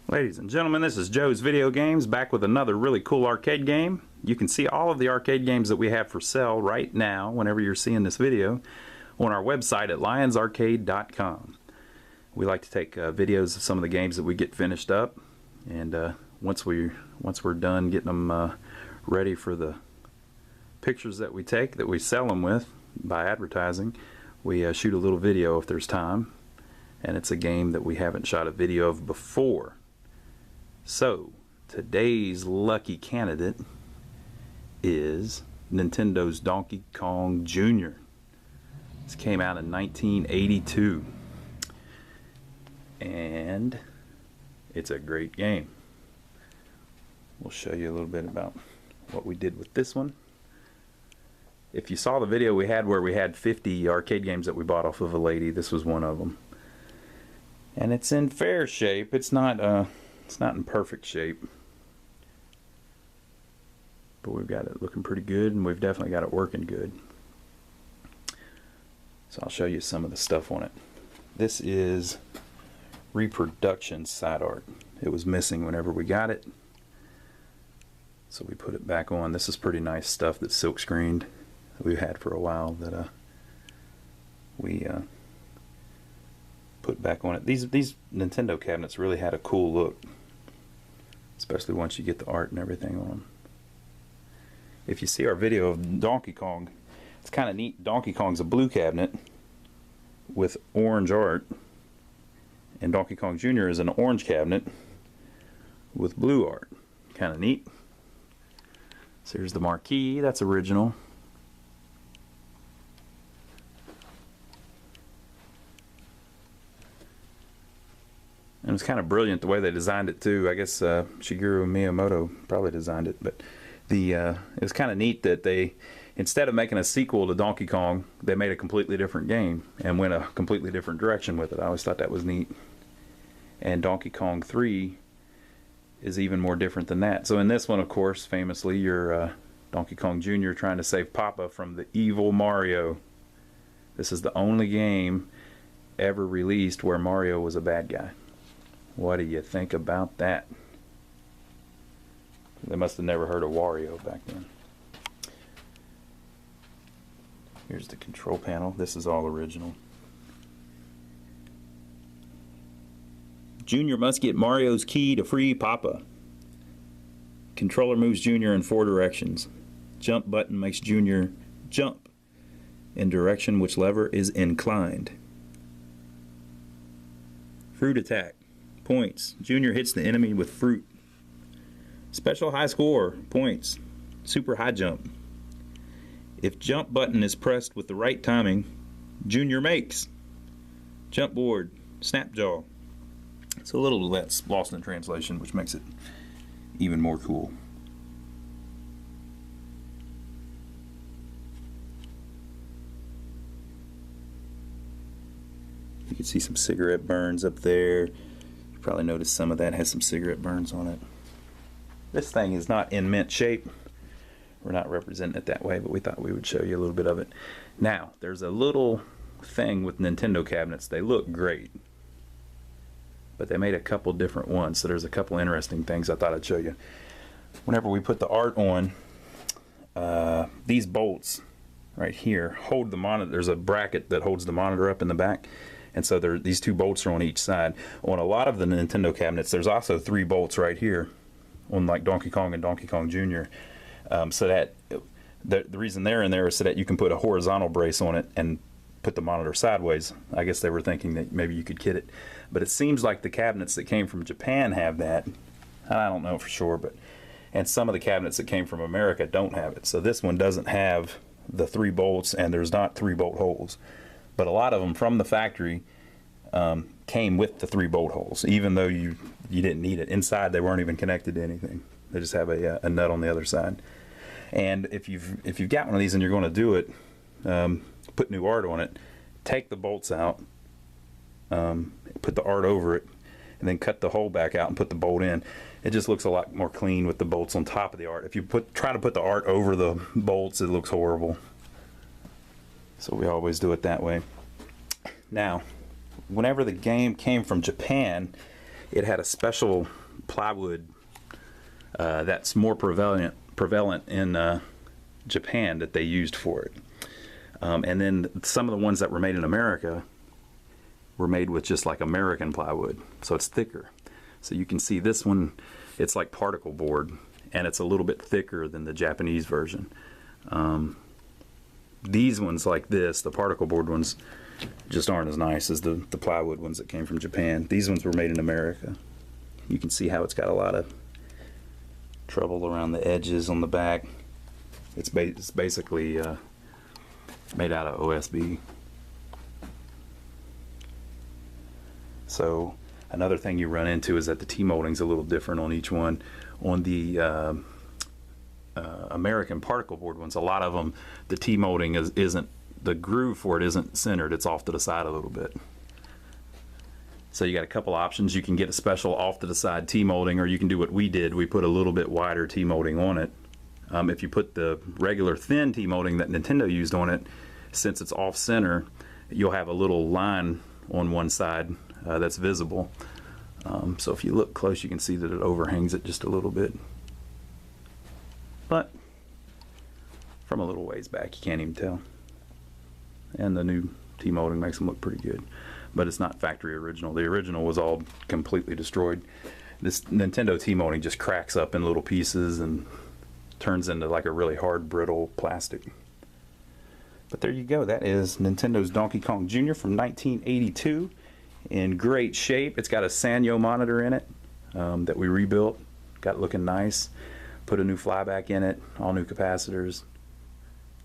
Ladies and gentlemen, this is Joe's Video Games, back with another really cool arcade game. You can see all of the arcade games that we have for sale right now, whenever you're seeing this video, on our website at lionsarcade.com. We like to take videos of some of the games that we get finished up, and once we're done getting them ready for the pictures that we take, that we sell them with by advertising, we shoot a little video if there's time, and it's a game that we haven't shot a video of before. So today's lucky candidate is Nintendo's Donkey Kong Jr. This came out in 1982, and it's a great game. We'll show you a little bit about what we did with this one. If you saw the video we had where we had 50 arcade games that we bought off of a lady, this was one of them. And it's in fair shape. It's not in perfect shape, but we've got it looking pretty good, and we've definitely got it working good. So I'll show you some of the stuff on it. This is reproduction side art. It was missing whenever we got it, so we put it back on. This is pretty nice stuff that's silk screened that we've had for a while, that we put back on it. These Nintendo cabinets really had a cool look, especially once you get the art and everything on them. If you see our video of Donkey Kong, it's kind of neat. Donkey Kong's a blue cabinet with orange art, and Donkey Kong Jr. is an orange cabinet with blue art. Kind of neat. So here's the marquee. That's original. And it was kind of brilliant the way they designed it too. I guess Shigeru Miyamoto probably designed it, but it was kind of neat that they, instead of making a sequel to Donkey Kong, they made a completely different game and went a completely different direction with it. I always thought that was neat. And Donkey Kong 3 is even more different than that. So in this one, of course, famously, you're Donkey Kong Jr. trying to save Papa from the evil Mario. This is the only game ever released where Mario was a bad guy. What do you think about that? They must have never heard of Wario back then. Here's the control panel. This is all original. Junior must get Mario's key to free Papa. Controller moves Junior in 4 directions. Jump button makes Junior jump in direction which lever is inclined. Fruit attack. Points. Junior hits the enemy with fruit. Special high score. Points. Super high jump. If jump button is pressed with the right timing, Junior makes. Jump board. Snap jaw. It's a little that's lost in translation, which makes it even more cool. You can see some cigarette burns up there. Probably noticed some of that has some cigarette burns on it. This thing is not in mint shape. We're not representing it that way, but we thought we would show you a little bit of it. Now, there's a little thing with Nintendo cabinets. They look great, but they made a couple different ones, so there's a couple interesting things I thought I'd show you. Whenever we put the art on, these bolts right here hold the monitor. There's a bracket that holds the monitor up in the back. And so these 2 bolts are on each side. On a lot of the Nintendo cabinets, there's also 3 bolts right here, on like Donkey Kong and Donkey Kong Jr. So that the reason they're in there is so that you can put a horizontal brace on it and put the monitor sideways. I guess they were thinking that maybe you could kit it, but it seems like the cabinets that came from Japan have that. I don't know for sure, but and some of the cabinets that came from America don't have it. So this one doesn't have the 3 bolts, and there's not 3 bolt holes. But a lot of them from the factory came with the 3 bolt holes, even though you didn't need it. Inside, they weren't even connected to anything. They just have a nut on the other side. And if you've got one of these and you're going to do it, put new art on it, take the bolts out, put the art over it, and then cut the hole back out and put the bolt in. It just looks a lot more clean with the bolts on top of the art. If you try to put the art over the bolts, it looks horrible. So we always do it that way. Now, whenever the game came from Japan, it had a special plywood that's more prevalent in Japan that they used for it. And then some of the ones that were made in America were made with just like American plywood, so it's thicker. So you can see this one, it's like particle board, and it's a little bit thicker than the Japanese version. These ones like this, the particle board ones, just aren't as nice as the plywood ones that came from Japan. These ones were made in America. You can see how it's got a lot of trouble around the edges on the back. It's basically made out of OSB. So another thing you run into is that the T-molding's a little different on each one. On the American particle board ones, a lot of them, the T-molding isn't, the groove for it isn't centered, it's off to the side a little bit. So you got a couple options. You can get a special off to the side T-molding, or you can do what we did. We put a little bit wider T-molding on it. If you put the regular thin T-molding that Nintendo used on it, since it's off center, you'll have a little line on one side that's visible. So if you look close, you can see that it overhangs it just a little bit. But from a little ways back, you can't even tell. And the new T-molding makes them look pretty good. But it's not factory original. The original was all completely destroyed. This Nintendo T-molding just cracks up in little pieces and turns into like a really hard, brittle plastic. But there you go. That is Nintendo's Donkey Kong Jr. from 1982. In great shape. It's got a Sanyo monitor in it that we rebuilt. Got it looking nice. Put a new flyback in it. All new capacitors.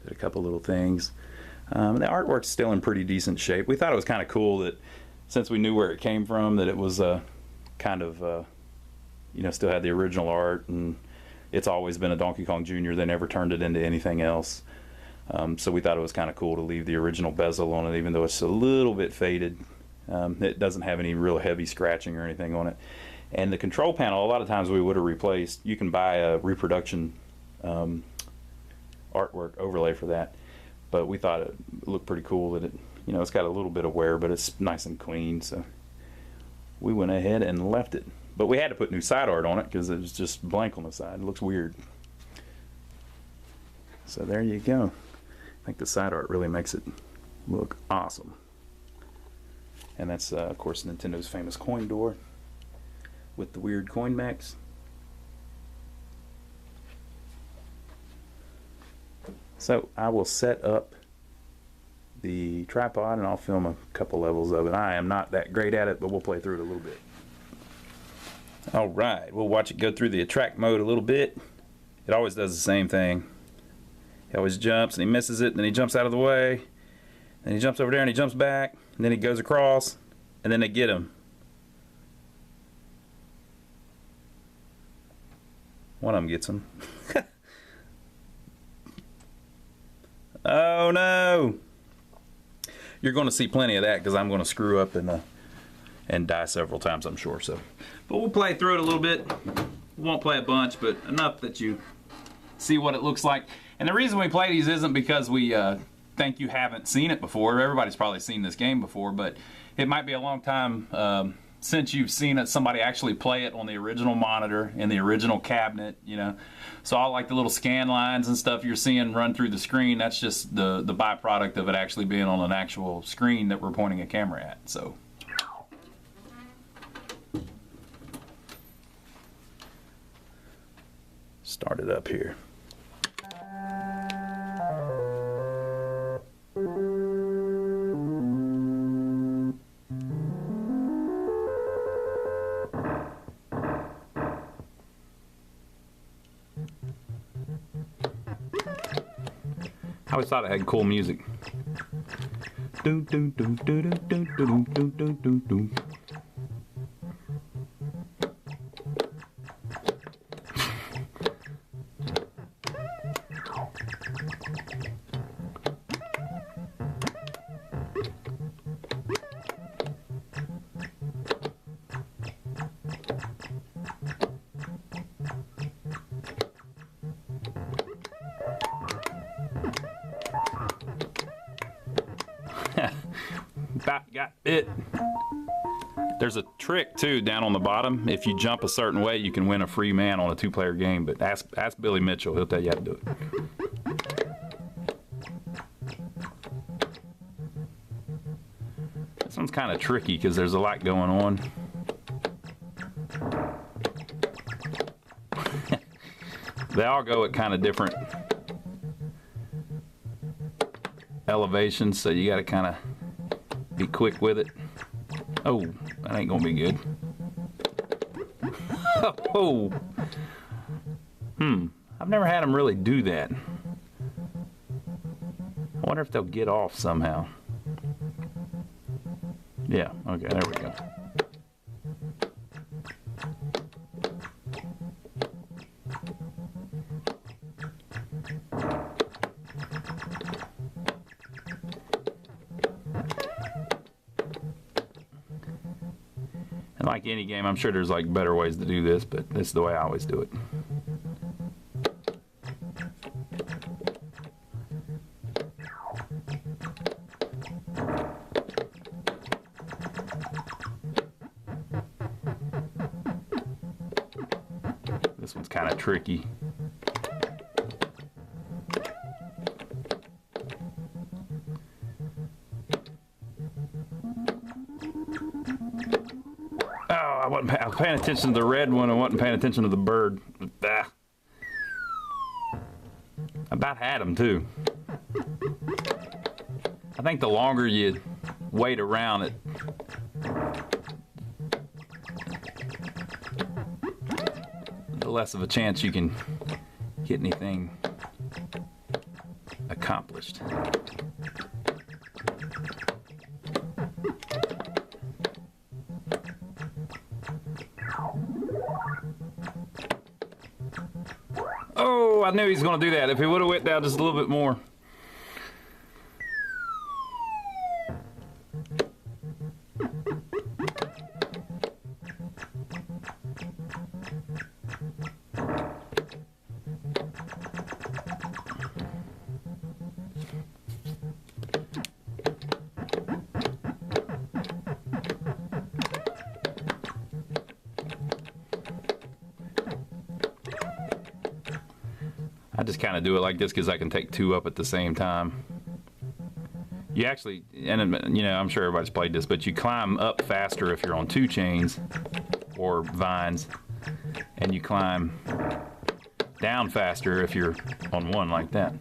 Did a couple little things. The artwork's still in pretty decent shape. We thought it was kind of cool that since we knew where it came from, that it was kind of, you know, still had the original art, and it's always been a Donkey Kong Jr. They never turned it into anything else. So we thought it was kind of cool to leave the original bezel on it, even though it's a little bit faded. It doesn't have any real heavy scratching or anything on it. And the control panel, a lot of times we would have replaced. You can buy a reproduction artwork overlay for that. But we thought it looked pretty cool that it, you know, it's got a little bit of wear, but it's nice and clean. So we went ahead and left it. But we had to put new side art on it because it was just blank on the side. It looks weird. So there you go. I think the side art really makes it look awesome. And that's, of course, Nintendo's famous coin door with the weird coin mechs. So I will set up the tripod and I'll film a couple levels of it. I am not that great at it, but we'll play through it a little bit. Alright, we'll watch it go through the attract mode a little bit. It always does the same thing. He always jumps and he misses it, and then he jumps out of the way. Then he jumps over there and he jumps back, and then he goes across, and then they get him. One of them gets him. Oh no! You're going to see plenty of that because I'm going to screw up and die several times, I'm sure. So, but we'll play through it a little bit. We won't play a bunch, but enough that you see what it looks like. And the reason we play these isn't because we think you haven't seen it before. Everybody's probably seen this game before, but it might be a long time since you've seen it, somebody actually play it on the original monitor in the original cabinet, you know. So all like the little scan lines and stuff you're seeing run through the screen, that's just the byproduct of it actually being on an actual screen that we're pointing a camera at. So start it up here. I always thought it had cool music. Doom, doom, doom, doom, doom, doom, doom, doom, doom, doom. About got it. There's a trick too down on the bottom. If you jump a certain way, you can win a free man on a 2-player game. But ask Billy Mitchell; he'll tell you how to do it. This one's kind of tricky because there's a lot going on. They all go at kind of different elevations, so you got to kind of be quick with it. Oh, that ain't gonna be good. Oh, I've never had them really do that. I wonder if they'll get off somehow. Yeah, okay, there we go. And like any game, I'm sure there's like better ways to do this, but this is the way I always do it. This one's kind of tricky. I was paying attention to the red one. I wasn't paying attention to the bird. I about had him too. I think the longer you wait around it, the less of a chance you can get anything accomplished. Oh, I knew he was going to do that. If he would have went down just a little bit more. I just kind of do it like this because I can take two up at the same time. You actually, and you know, I'm sure everybody's played this, but you climb up faster if you're on 2 chains or vines, and you climb down faster if you're on 1 like that.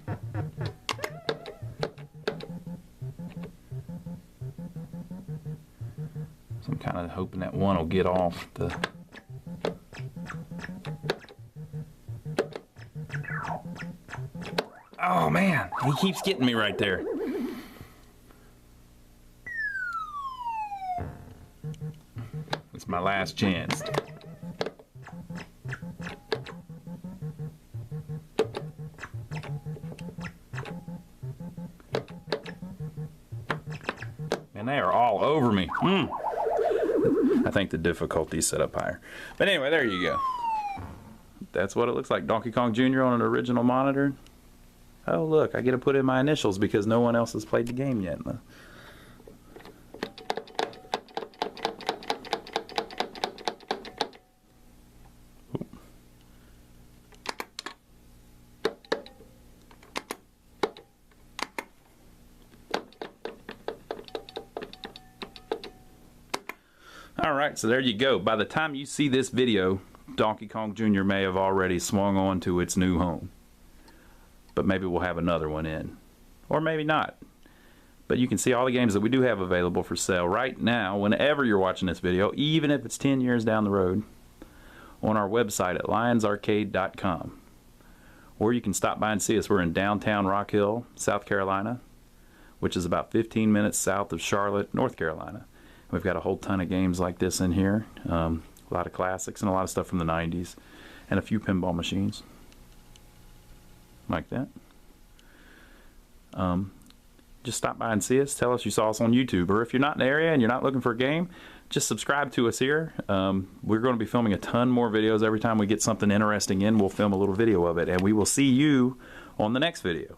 So I'm kind of hoping that 1 will get off the... Oh man, he keeps getting me right there. It's my last chance. And they are all over me. I think the difficulty is set up higher. But anyway, there you go. That's what it looks like. Donkey Kong Jr. on an original monitor. Oh look, I get to put in my initials because no one else has played the game yet. Alright, so there you go. By the time you see this video, Donkey Kong Jr. may have already swung on to its new home. But maybe we'll have another one in. Or maybe not. But you can see all the games that we do have available for sale right now, whenever you're watching this video, even if it's 10 years down the road, on our website at lionsarcade.com. Or you can stop by and see us. We're in downtown Rock Hill, South Carolina, which is about 15 minutes south of Charlotte, North Carolina. We've got a whole ton of games like this in here. A lot of classics and a lot of stuff from the 90s. And a few pinball machines. Like that. Just stop by and see us. Tell us you saw us on YouTube. Or if you're not in the area and you're not looking for a game, just subscribe to us here. We're going to be filming a ton more videos. Every time we get something interesting in, we'll film a little video of it. And we will see you on the next video.